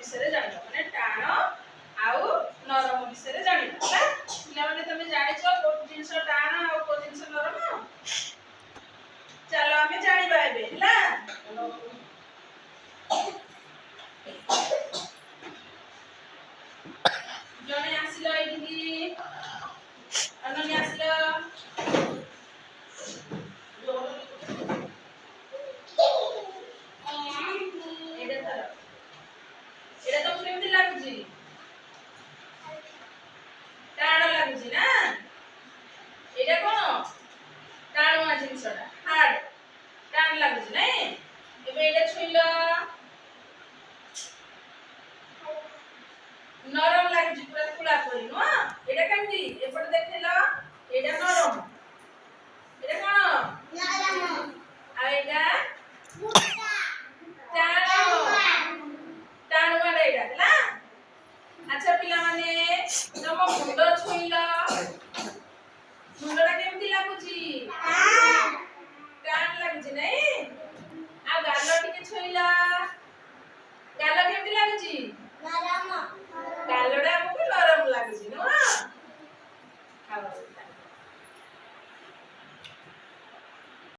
विषय जान माने टाण आउ नरम विषय जान होला पिला माने तमे जानिछ को जिंस टाण आउ को जिंस नरम चलो आमे जानिबा एबे हला जने आसिलो एठी अनन्या आसिलो नरम लागी पूरा खुला पड़ी नो एटा केमती एपट देखिलो एटा नरम एटा कोन नरम आ एटा मोटा टाणुआ एटा हला अच्छा पिला माने तम मुंड छुइलो मुंडटा केमती लागुची टाण लागुची नै आ गालो टिके छुइलो